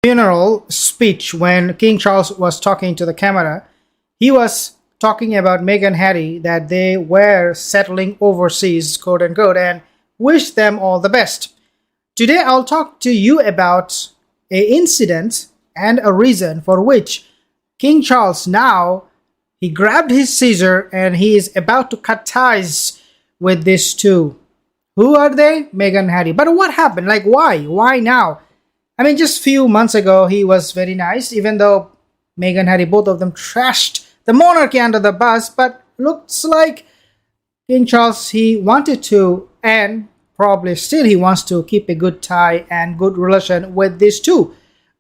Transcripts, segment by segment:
funeral speech when King Charles was talking to the camera. He was talking about Meghan Harry, that they were settling overseas, quote unquote, and wish them all the best. Today I'll talk to you about an incident and a reason for which King Charles now he grabbed his scissor and he is about to cut ties with these two. Who are they? Meghan Harry. But what happened? Like why? Why now? I mean, just few months ago he was very nice, even though Meghan Harry, both of them trashed the monarchy under the bus, but looks like King Charles, he wanted to, and probably still he wants to keep a good tie and good relation with these two.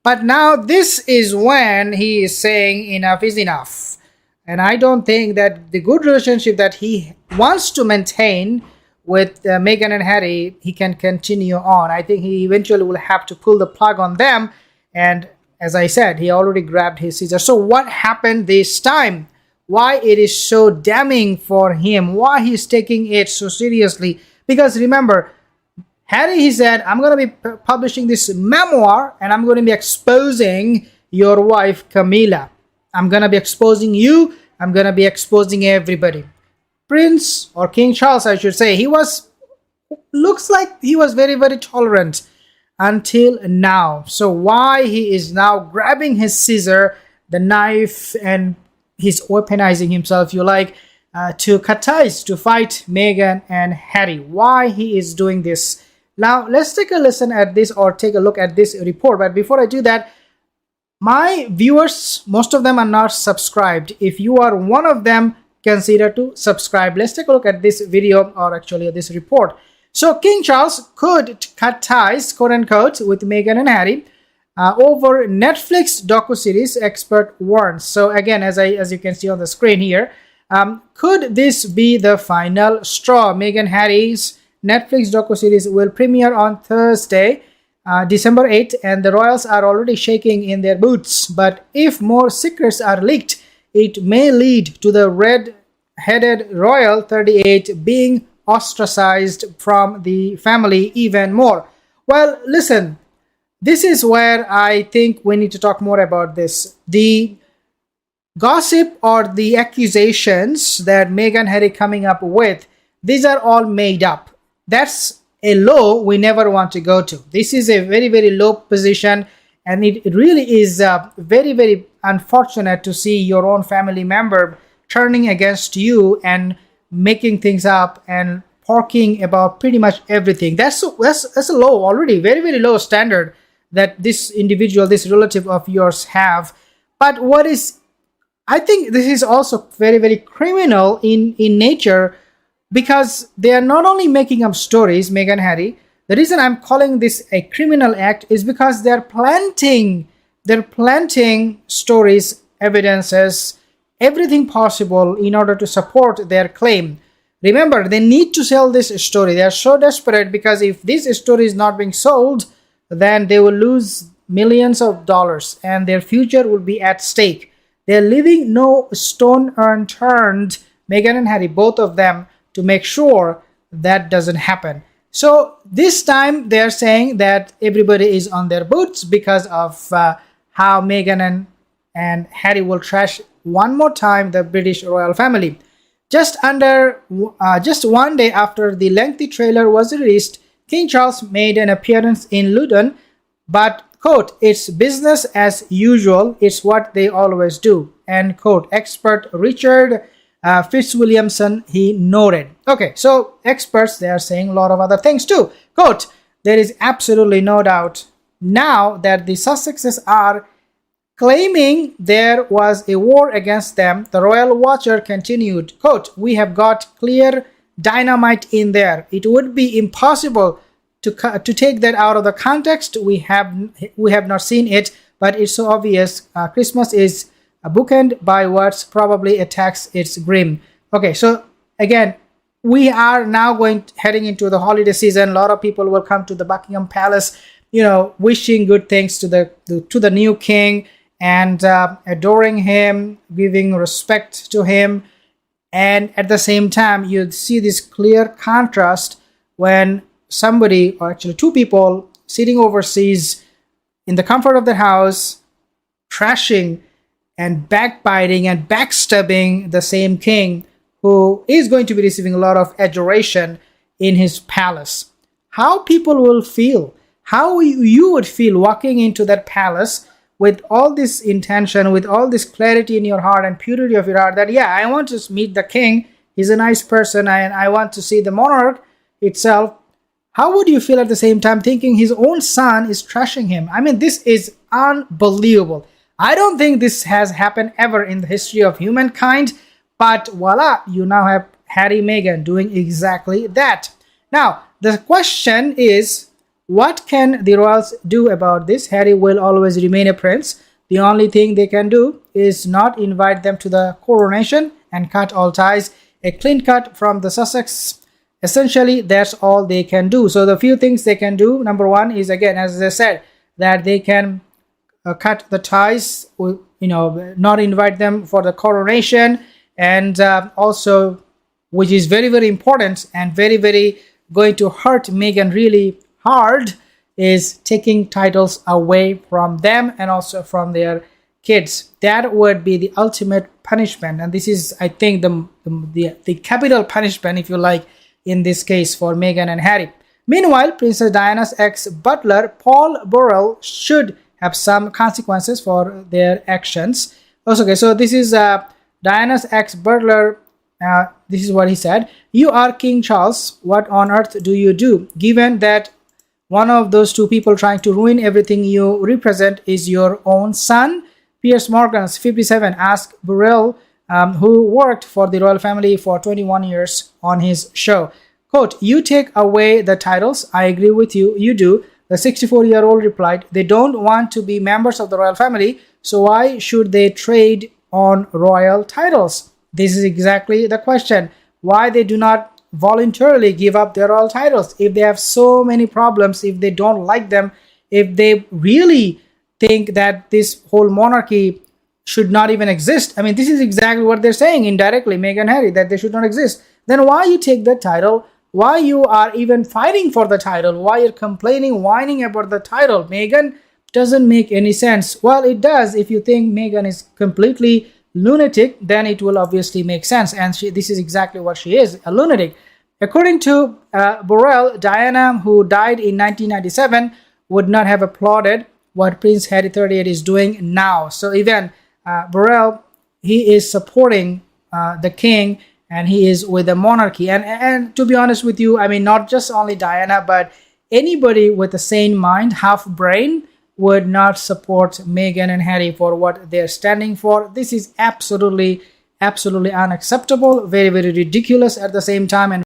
But now this is when he is saying enough is enough. And I don't think that the good relationship that he wants to maintain with Meghan and Harry, he can continue on. I think he eventually will have to pull the plug on them. And as I said, he already grabbed his scissor. So what happened this time? Why it is so damning for him? Why he's taking it so seriously? Because remember, Harry, he said, I'm going to be publishing this memoir and I'm going to be exposing your wife, Camilla. I'm going to be exposing you. I'm going to be exposing everybody. Prince or King Charles, I should say, looks like he was very, very tolerant until now. So why he is now grabbing his scissor, the knife, and he's weaponizing himself, you like, to cut ties, to fight Meghan and Harry. Why he is doing this? Now, let's take a listen at this or take a look at this report. But before I do that, my viewers, most of them are not subscribed. If you are one of them, consider to subscribe. Let's take a look at this video, or actually this report. So King Charles could cut ties, quote unquote, with Meghan and Harry over Netflix docuseries, expert warns. So again, as you can see on the screen here, could this be the final straw? Meghan Harry's Netflix docuseries will premiere on Thursday, December 8th, and the royals are already shaking in their boots. But if more secrets are leaked, it may lead to the red-headed royal 38 being ostracized from the family even more. Well, listen, this is where I think we need to talk more about this. The gossip or the accusations that Meghan Harry coming up with, these are all made up. That's a low we never want to go to. This is a very, very low position, and it really is very, very unfortunate to see your own family member turning against you and making things up and talking about pretty much everything. That's a low already, very, very low standard that this individual, this relative of yours have. But I think this is also very, very criminal in nature, because they are not only making up stories, Meghan Harry. The reason I'm calling this a criminal act is because they're planting stories, evidences, everything possible in order to support their claim. Remember, they need to sell this story. They are so desperate, because if this story is not being sold, then they will lose millions of dollars and their future will be at stake. They're leaving no stone unturned, Meghan and Harry, both of them, to make sure that doesn't happen. So this time they're saying that everybody is on their boots because of how Meghan and Harry will trash one more time the British royal family. Just one day after the lengthy trailer was released, King Charles made an appearance in Luton, but, quote, it's business as usual, it's what they always do, end quote. Expert Richard Fitzwilliamson, he noted. Okay, so experts, they are saying a lot of other things too. Quote, there is absolutely no doubt now that the Sussexes are claiming there was a war against them. The royal watcher continued, quote, we have got clear dynamite in there. It would be impossible to take that out of the context. We have not seen it, but it's so obvious. Christmas is bookend by words, probably attacks its grim. Okay, so again, we are now heading into the holiday season. A lot of people will come to the Buckingham Palace, wishing good things to the new king and adoring him, giving respect to him. And at the same time, you see this clear contrast when somebody, or actually two people, sitting overseas in the comfort of their house, trashing and backbiting and backstabbing the same king who is going to be receiving a lot of adoration in his palace. How people will feel, how you would feel walking into that palace with all this intention, with all this clarity in your heart and purity of your heart that, yeah, I want to meet the king. He's a nice person and I want to see the monarch itself. How would you feel at the same time thinking his own son is trashing him? I mean, this is unbelievable. I don't think this has happened ever in the history of humankind, but voila, you now have Harry Meghan doing exactly that. Now, the question is, what can the royals do about this? Harry will always remain a prince. The only thing they can do is not invite them to the coronation and cut all ties. A clean cut from the Sussex. Essentially, that's all they can do. So the few things they can do, number one is, again, as I said, that they can cut the ties, not invite them for the coronation, and also, which is very, very important and very, very going to hurt Meghan really hard, is taking titles away from them and also from their kids. That would be the ultimate punishment, and this is, I think, the capital punishment, if you like, in this case for Meghan and Harry. Meanwhile, Princess Diana's ex-butler Paul Burrell should have some consequences for their actions. Okay, so this is Diana's ex-butler. This is what he said. You are King Charles. What on earth do you do? Given that one of those two people trying to ruin everything you represent is your own son. Piers Morgan's 57 asked Burrell, who worked for the royal family for 21 years, on his show. Quote, you take away the titles. I agree with you. You do. The 64-year-old replied, they don't want to be members of the royal family, so why should they trade on royal titles? This is exactly the question. Why they do not voluntarily give up their royal titles? If they have so many problems, if they don't like them, if they really think that this whole monarchy should not even exist. I mean, this is exactly what they're saying indirectly, Meghan and Harry, that they should not exist. Then why you take the title? Why you are even fighting for the title? Why you're complaining, whining about the title? Meghan, doesn't make any sense. Well, it does. If you think Meghan is completely lunatic, then it will obviously make sense. And this is exactly what she is, a lunatic. According to Burrell, Diana, who died in 1997, would not have applauded what Prince Harry 38 is doing now. So even Burrell, he is supporting the king, and he is with the monarchy. And to be honest with you, I mean, not just only Diana, but anybody with a sane mind, half brain, would not support Meghan and Harry for what they're standing for. This is absolutely unacceptable, very, very ridiculous at the same time, and